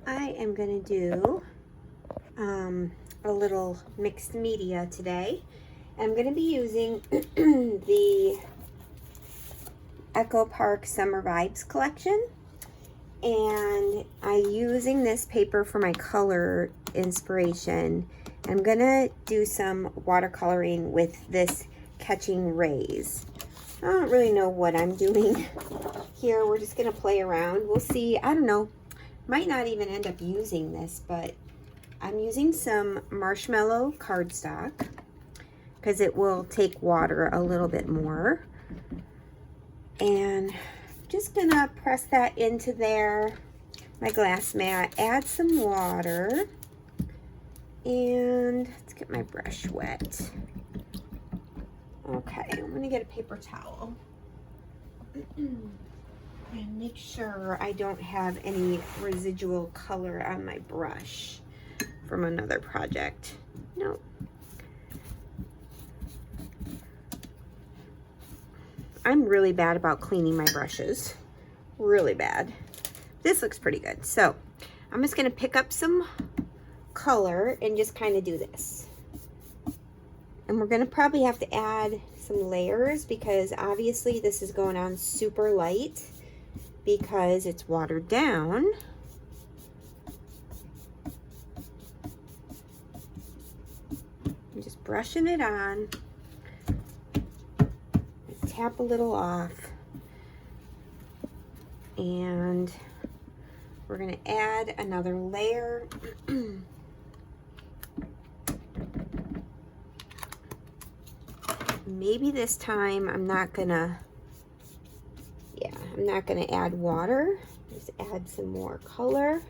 I am going to do a little mixed media today. I'm going to be using the Echo Park Summer Vibes collection, and I'm using this paper for my color inspiration. I'm going to do some watercoloring with this Catching Rays. I don't really know what I'm doing here. We're just going to play around. We'll see. I don't know. Might not even end up using this, but I'm using some marshmallow cardstock because it will take water a little bit more. And just going to press that into there, my glass mat, add some water, and let's get my brush wet. Okay, I'm going to get a paper towel and make sure I don't have any residual color on my brush from another project. Nope. I'm really bad about cleaning my brushes. Really bad. This looks pretty good. So I'm just going to pick up some color and just kind of do this. And we're going to probably have to add some layers because obviously this is going on super light because it's watered down. I'm just brushing it on. Tap a little off. And we're going to add another layer. Maybe this time I'm not gonna add water. Just add some more color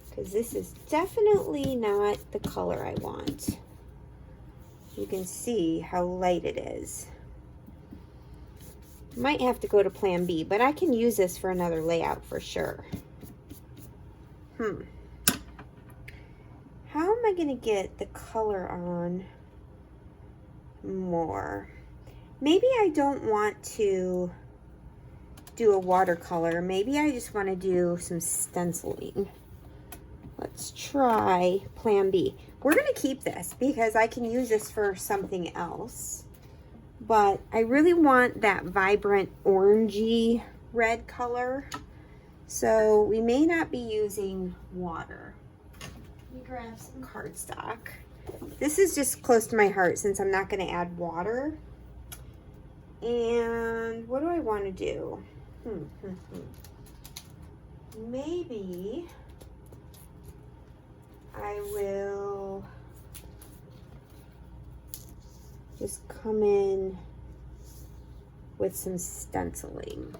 because this is definitely not the color I want. You can see how light it is. Might have to go to plan B, but I can use this for another layout for sure. How am I gonna get the color on more? Maybe I don't want to do a watercolor. Maybe I just want to do some stenciling. Let's try plan B. We're going to keep this because I can use this for something else. But I really want that vibrant orangey red color. So we may not be using water. Let me grab some cardstock. This is just close to my heart since I'm not going to add water. And what do I want to do? Maybe I will just come in with some stenciling.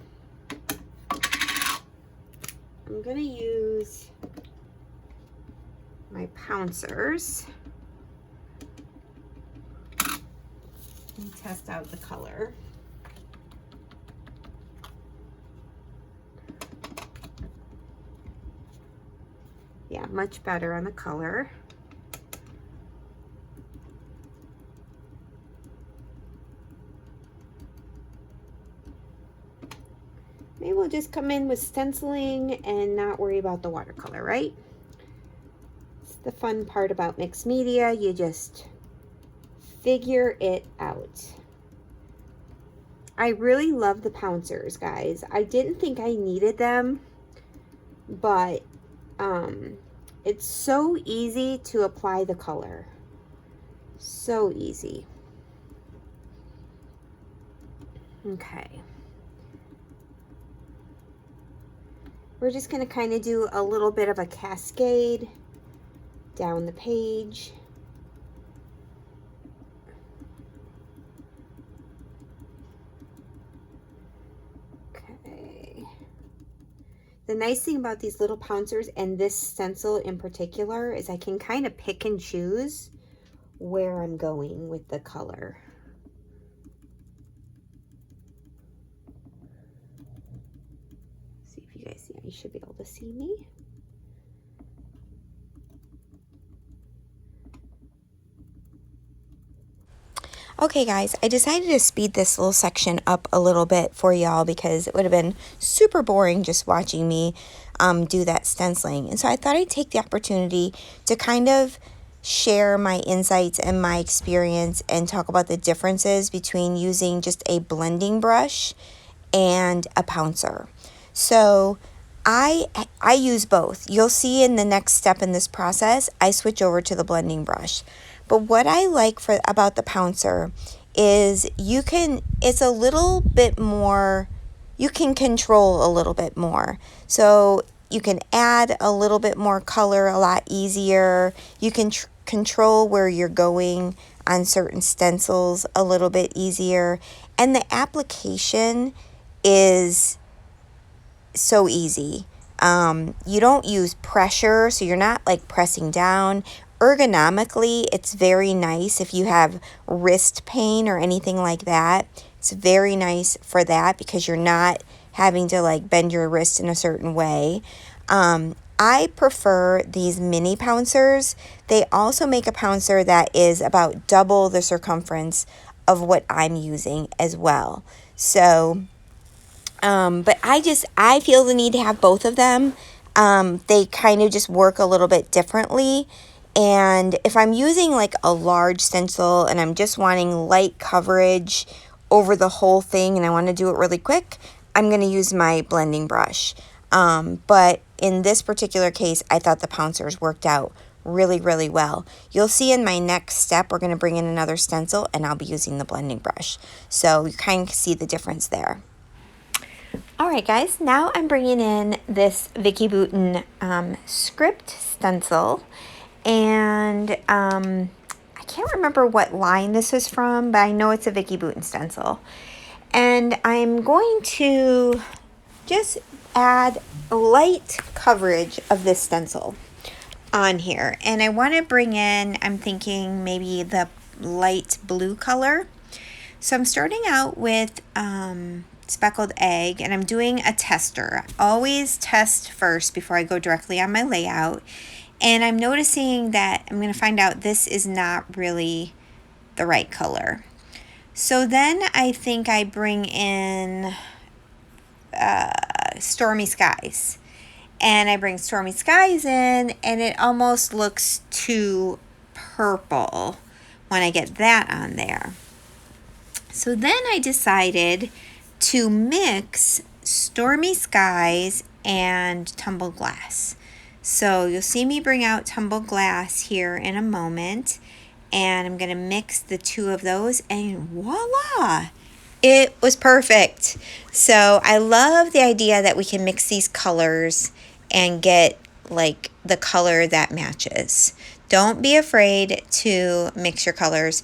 I'm going to use my Pouncers and test out the color. Yeah, much better on the color. Maybe we'll just come in with stenciling and not worry about the watercolor, right? It's the fun part about mixed media. You just figure it out. I really love the Pouncers, guys. I didn't think I needed them, but it's so easy to apply the color. So easy. Okay. We're just going to kind of do a little bit of a cascade down the page. The nice thing about these little Pouncers and this stencil in particular is I can kind of pick and choose where I'm going with the color. See if you guys see, you should be able to see me. Okay guys, I decided to speed this little section up a little bit for y'all because it would have been super boring just watching me do that stenciling. And so I thought I'd take the opportunity to kind of share my insights and my experience and talk about the differences between using just a blending brush and a pouncer. So I use both. You'll see in the next step in this process, I switch over to the blending brush. But what I like about the pouncer is it's a little bit more, you can control a little bit more. So you can add a little bit more color a lot easier. You can control where you're going on certain stencils a little bit easier. And the application is so easy. You don't use pressure, so you're not like pressing down. Ergonomically, it's very nice if you have wrist pain or anything like that. It's very nice for that because you're not having to like bend your wrist in a certain way. I prefer these mini pouncers. They also make a pouncer that is about double the circumference of what I'm using as well. So, but I feel the need to have both of them. They kind of just work a little bit differently. And if I'm using like a large stencil and I'm just wanting light coverage over the whole thing and I want to do it really quick, I'm going to use my blending brush. But in this particular case, I thought the pouncers worked out really, really well. You'll see in my next step, we're going to bring in another stencil and I'll be using the blending brush. So you kind of see the difference there. All right, guys, now I'm bringing in this Vicki Boutin script stencil. And I can't remember what line this is from, but I know it's a Vicki Boutin stencil. And I'm going to just add light coverage of this stencil on here. And I want to bring in, I'm thinking maybe the light blue color. So I'm starting out with speckled egg, and I'm doing a tester. Always test first before I go directly on my layout. And I'm noticing that I'm going to find out this is not really the right color. So then I think I bring in Stormy Skies. And I bring Stormy Skies in, and it almost looks too purple when I get that on there. So then I decided to mix Stormy Skies and Tumbled Glass. So you'll see me bring out Tumbled Glass here in a moment, and I'm going to mix the two of those, and voila! It was perfect. So I love the idea that we can mix these colors and get like the color that matches. Don't be afraid to mix your colors.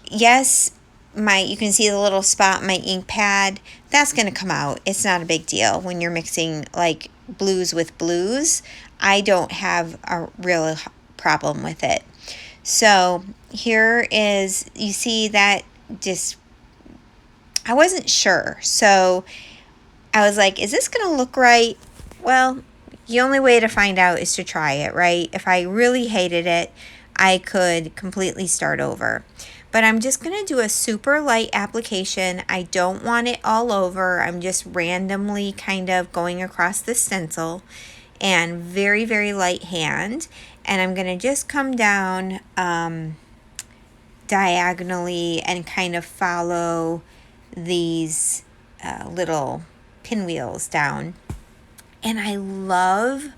Yes, you can see the little spot in my ink pad. That's going to come out. It's not a big deal when you're mixing like blues with blues. I don't have a real problem with it. So here is, you see that just, I wasn't sure. So I was like, is this going to look right? Well, the only way to find out is to try it, right? If I really hated it, I could completely start over. But I'm just going to do a super light application. I don't want it all over. I'm just randomly kind of going across the stencil, and very, very light hand. And I'm going to just come down diagonally and kind of follow these little pinwheels down. And I love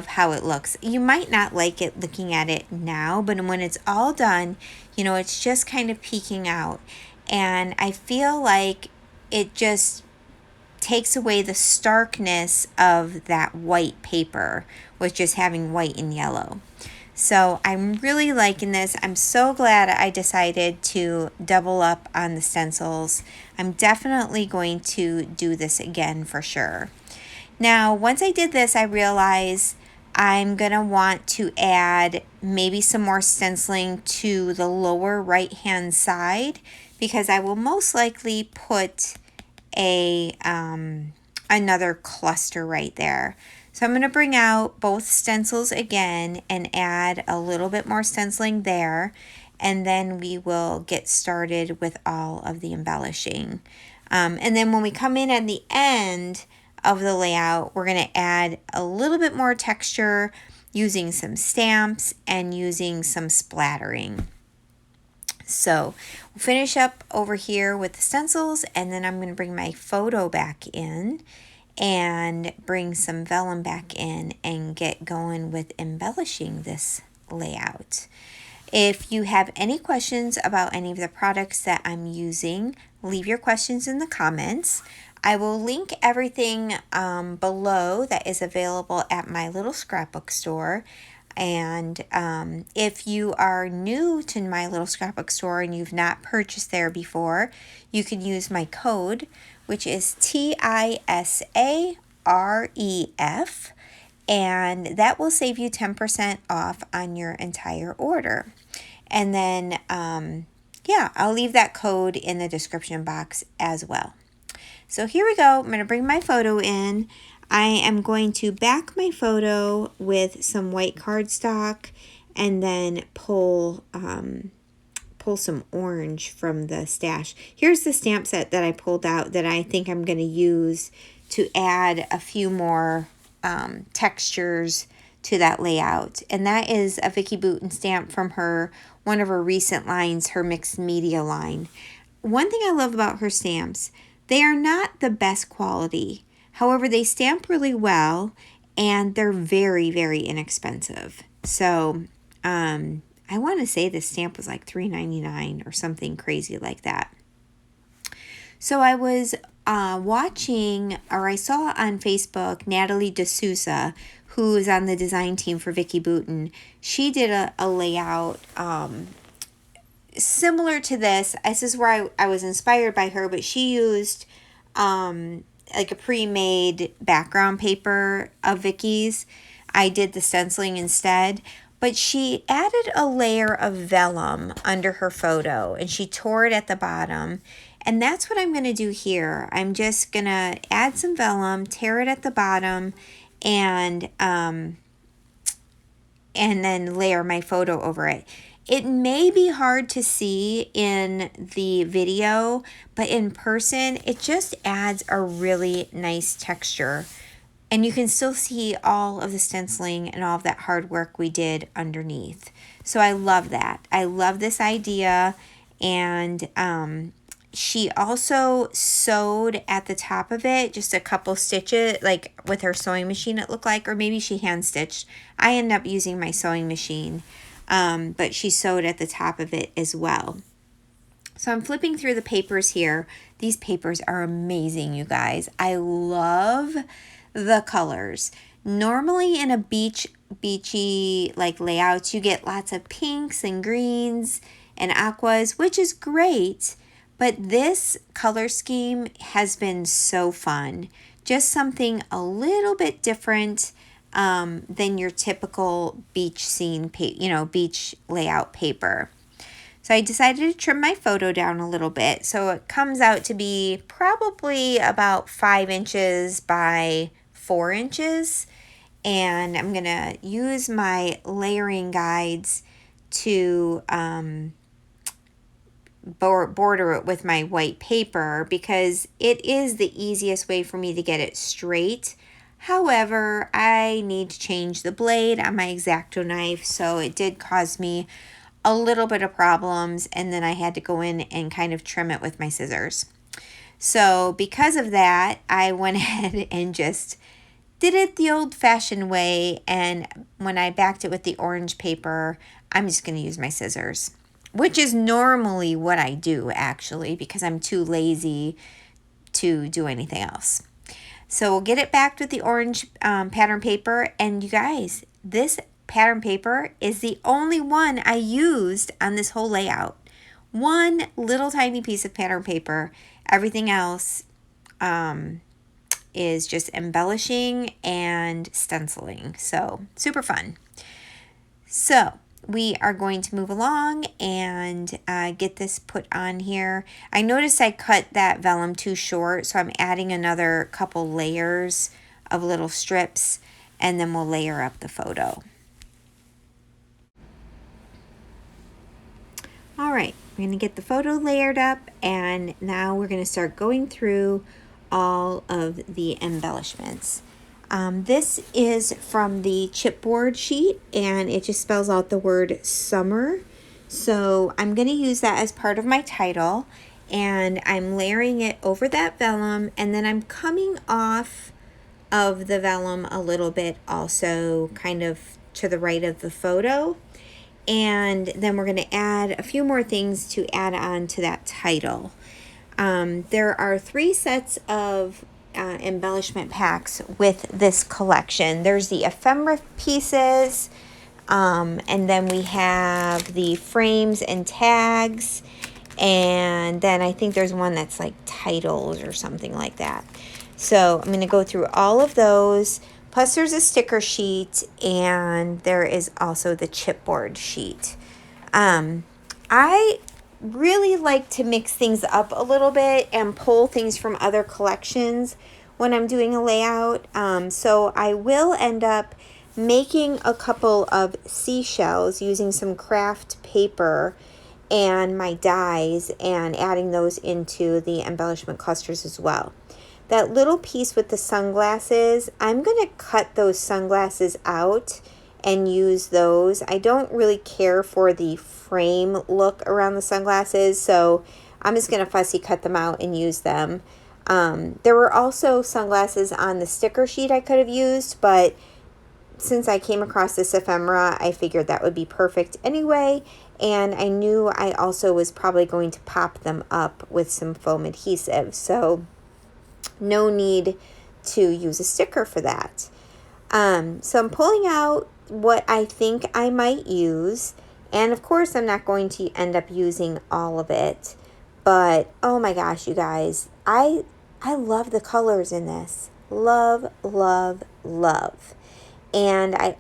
how it looks. You might not like it looking at it now, but when it's all done, you know, it's just kind of peeking out. And I feel like it just takes away the starkness of that white paper with just having white and yellow. So I'm really liking this. I'm so glad I decided to double up on the stencils. I'm definitely going to do this again for sure. Now, once I did this, I realized I'm going to want to add maybe some more stenciling to the lower right-hand side, because I will most likely put another cluster right there. So I'm going to bring out both stencils again and add a little bit more stenciling there, and then we will get started with all of the embellishing. And then when we come in at the end, of the layout, we're going to add a little bit more texture using some stamps and using some splattering. So we'll finish up over here with the stencils, and then I'm going to bring my photo back in and bring some vellum back in and get going with embellishing this layout. If you have any questions about any of the products that I'm using, leave your questions in the comments. I will link everything below that is available at my little scrapbook store. And if you are new to my little scrapbook store and you've not purchased there before, you can use my code, which is TISAREF, and that will save you 10% off on your entire order. And then, yeah, I'll leave that code in the description box as well. So here we go. I'm going to bring my photo in. I am going to back my photo with some white cardstock and then pull some orange from the stash. Here's the stamp set that I pulled out that I think I'm going to use to add a few more textures to that layout. And that is a Vicki Boutin stamp from one of her recent lines, her mixed media line. One thing I love about her stamps, they are not the best quality. However, they stamp really well and they're very, very inexpensive. So I want to say this stamp was like $3.99 or something crazy like that. So I was watching, or I saw on Facebook, Natalie D'Souza, who is on the design team for Vicki Boutin. She did a layout similar to this. This is where I was inspired by her, but she used like a pre-made background paper of Vicki's. I did the stenciling instead, but she added a layer of vellum under her photo and she tore it at the bottom. And that's what I'm going to do here. I'm just going to add some vellum, tear it at the bottom, and then layer my photo over it. It may be hard to see in the video, but in person, it just adds a really nice texture. And you can still see all of the stenciling and all of that hard work we did underneath. So I love that. I love this idea. And she also sewed at the top of it, just a couple stitches, like with her sewing machine it looked like, or maybe she hand stitched. I ended up using my sewing machine, but she sewed at the top of it as well. So I'm flipping through the papers here. These papers are amazing, you guys. I love the colors. Normally in a beachy like layouts, you get lots of pinks and greens and aquas, which is great. But this color scheme has been so fun. Just something a little bit different than your typical beach scene, beach layout paper. So I decided to trim my photo down a little bit. So it comes out to be probably about 5 inches by 4 inches. And I'm going to use my layering guides to border it with my white paper because it is the easiest way for me to get it straight. However, I need to change the blade on my X-Acto knife, so it did cause me a little bit of problems, and then I had to go in and kind of trim it with my scissors. So because of that, I went ahead and just did it the old-fashioned way, and when I backed it with the orange paper, I'm just going to use my scissors, which is normally what I do, actually, because I'm too lazy to do anything else. So we'll get it backed with the orange pattern paper. And you guys, this pattern paper is the only one I used on this whole layout. One little tiny piece of pattern paper. Everything else is just embellishing and stenciling. So super fun. So we are going to move along and get this put on here. I noticed I cut that vellum too short, so I'm adding another couple layers of little strips, and then we'll layer up the photo. All right, we're going to get the photo layered up, and now we're going to start going through all of the embellishments. This is from the chipboard sheet, and it just spells out the word summer. So I'm going to use that as part of my title, and I'm layering it over that vellum, and then I'm coming off of the vellum a little bit also, kind of to the right of the photo. And then we're going to add a few more things to add on to that title. There are 3 sets of embellishment packs with this collection. There's the ephemera pieces, and then we have the frames and tags, and then I think there's one that's like titles or something like that. So I'm going to go through all of those. Plus there's a sticker sheet, and there is also the chipboard sheet. I really like to mix things up a little bit and pull things from other collections when I'm doing a layout. So I will end up making a couple of seashells using some craft paper and my dies and adding those into the embellishment clusters as well. That little piece with the sunglasses, I'm going to cut those sunglasses out and use those. I don't really care for the frame look around the sunglasses, so I'm just going to fussy cut them out and use them. There were also sunglasses on the sticker sheet I could have used, but since I came across this ephemera, I figured that would be perfect anyway, and I knew I also was probably going to pop them up with some foam adhesive, so no need to use a sticker for that. So I'm pulling out what I think I might use, and of course I'm not going to end up using all of it, but oh my gosh, you guys, I love the colors in this. Love, love, love. And I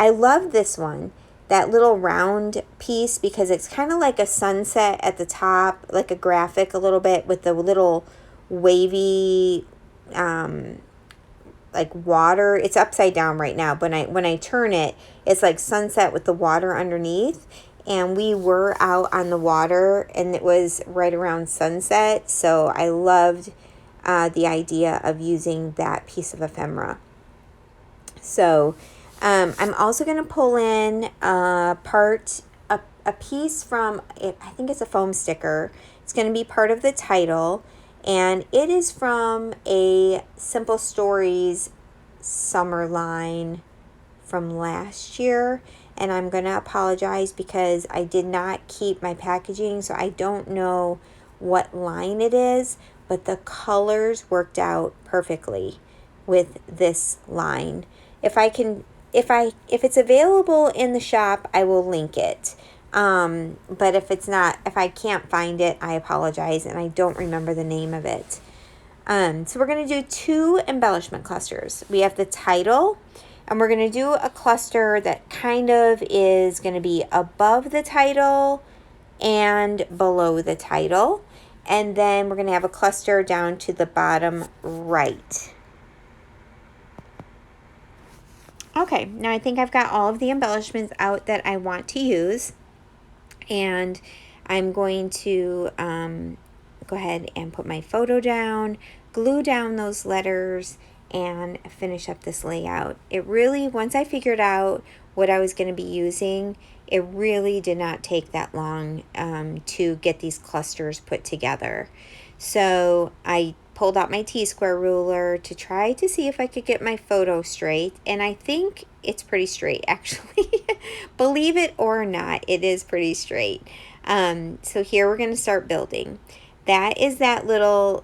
love this one, that little round piece, because it's kind of like a sunset at the top, like a graphic a little bit with the little wavy like water. It's upside down right now, but when I turn it, it's like sunset with the water underneath, and we were out on the water and it was right around sunset, so I loved the idea of using that piece of ephemera. So I'm also going to pull in a piece from it. I think it's a foam sticker. It's going to be part of the title, and it is from a Simple Stories summer line from last year. And I'm going to apologize because I did not keep my packaging, so I don't know what line it is, but the colors worked out perfectly with this line. If it's available in the shop, I will link it. But if I can't find it, I apologize, and I don't remember the name of it. So we're going to do 2 embellishment clusters. We have the title, and we're going to do a cluster that kind of is going to be above the title and below the title. And then we're going to have a cluster down to the bottom right. Okay, now I think I've got all of the embellishments out that I want to use, and I'm going to go ahead and put my photo down, glue down those letters, and finish up this layout. It really, once I figured out what I was going to be using, it really did not take that long to get these clusters put together. So I pulled out my T-square ruler to try to see if I could get my photo straight, and I think it's pretty straight, actually. Believe it or not, it is pretty straight. So here we're going to start building. That is that little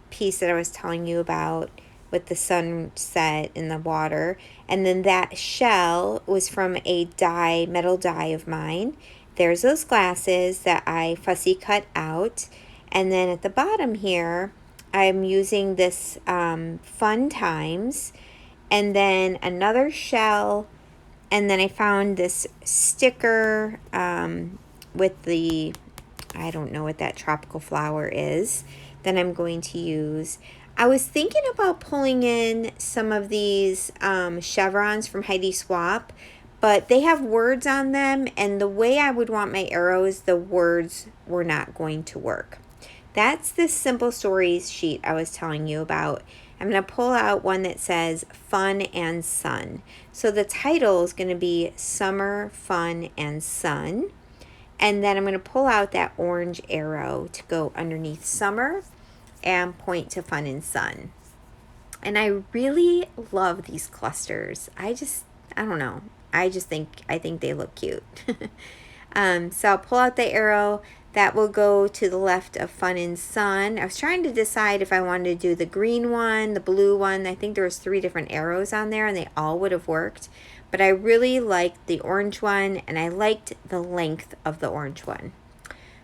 piece that I was telling you about with the sunset in the water, and then that shell was from a metal die of mine. There's those glasses that I fussy cut out, and then at the bottom here I'm using this Fun Times, and then another shell, and then I found this sticker with the, I don't know what that tropical flower is, that I'm going to use. I was thinking about pulling in some of these chevrons from Heidi Swap, but they have words on them, and the way I would want my arrows, the words were not going to work. That's this Simple Stories sheet I was telling you about. I'm going to pull out one that says Fun and Sun. So the title is going to be Summer, Fun, and Sun. And then I'm going to pull out that orange arrow to go underneath Summer and point to Fun and Sun. And I really love these clusters. I don't know. I think they look cute. So I'll pull out the arrow. That will go to the left of Fun and Sun. I was trying to decide if I wanted to do the green one, the blue one. I think there was 3 different arrows on there and they all would have worked. But I really liked the orange one and I liked the length of the orange one.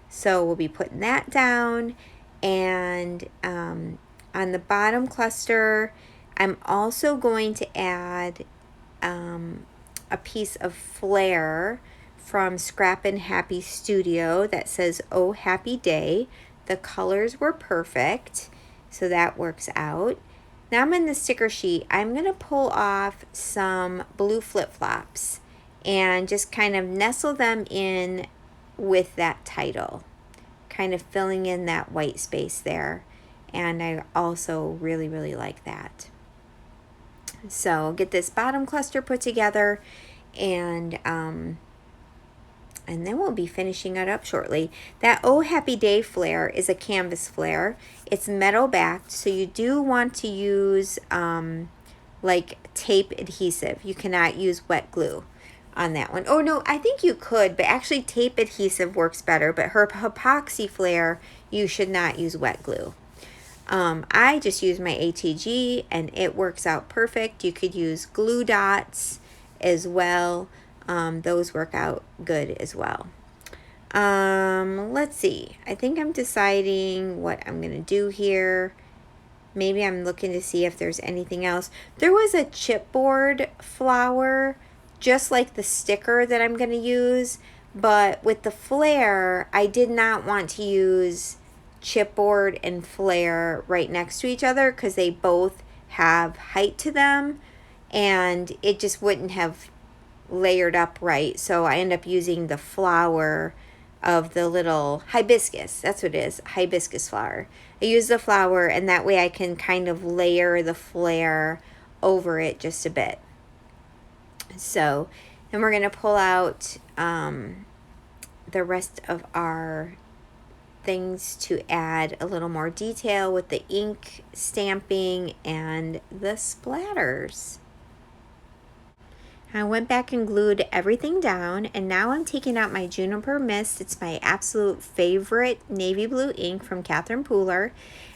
So we'll be putting that down. And on the bottom cluster, I'm also going to add a piece of flare from Scrap and Happy Studio that says Oh Happy Day. The colors were perfect, so that works out. Now I'm in the sticker sheet. I'm going to pull off some blue flip-flops and just kind of nestle them in with that title, kind of filling in that white space there. And I also really, really like that. So get this bottom cluster put together, and then we'll be finishing it up shortly. That Oh Happy Day flare is a canvas flare. It's metal backed, so you do want to use like tape adhesive. You cannot use wet glue on that one. Oh no, I think you could, but actually tape adhesive works better. But her epoxy flare, you should not use wet glue. I just use my ATG and it works out perfect. You could use glue dots as well. Those work out good as well. Let's see. I think I'm deciding what I'm going to do here. Maybe I'm looking to see if there's anything else. There was a chipboard flower, just like the sticker that I'm going to use. But with the flare, I did not want to use chipboard and flare right next to each other because they both have height to them. And it just wouldn't have layered up right, so I end up using the flower of the little hibiscus. That's what it is, hibiscus flower. I use the flower, and that way I can kind of layer the flare over it just a bit. So then we're going to pull out the rest of our things to add a little more detail with the ink stamping and the splatters. I went back and glued everything down, and now I'm taking out my Juniper Mist. It's my absolute favorite navy blue ink from Catherine Pooler,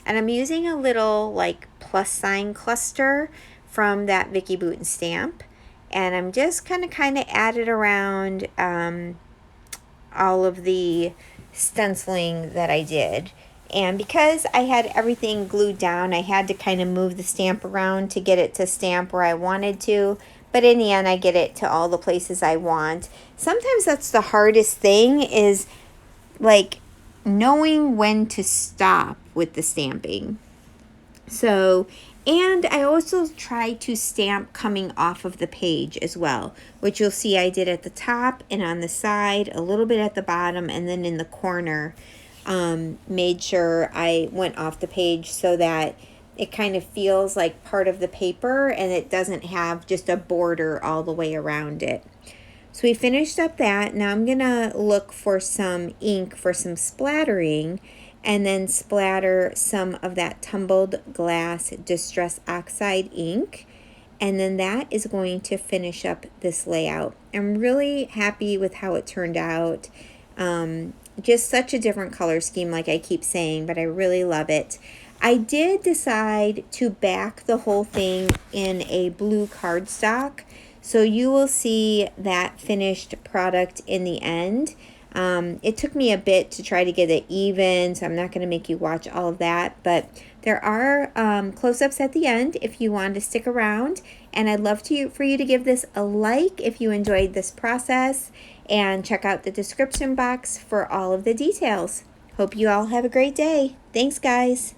and I'm using a little like plus sign cluster from that Vicky Bouton stamp, and I'm just kind of added around all of the stenciling that I did. And because I had everything glued down, I had to kind of move the stamp around to get it to stamp where I wanted to. But in the end, I get it to all the places I want. Sometimes that's the hardest thing, is like knowing when to stop with the stamping. So, and I also try to stamp coming off of the page as well, which you'll see I did at the top and on the side, a little bit at the bottom, and then in the corner. Made sure I went off the page so that it kind of feels like part of the paper and it doesn't have just a border all the way around it. So we finished up that. Now I'm gonna look for some ink for some splattering, and then splatter some of that tumbled glass Distress Oxide ink, and then that is going to finish up this layout. I'm really happy with how it turned out. Just such a different color scheme, like I keep saying, but I really love it. I did decide to back the whole thing in a blue cardstock, so you will see that finished product in the end. It took me a bit to try to get it even, so I'm not going to make you watch all of that, but there are close-ups at the end if you want to stick around, and I'd love for you to give this a like if you enjoyed this process, and check out the description box for all of the details. Hope you all have a great day. Thanks, guys.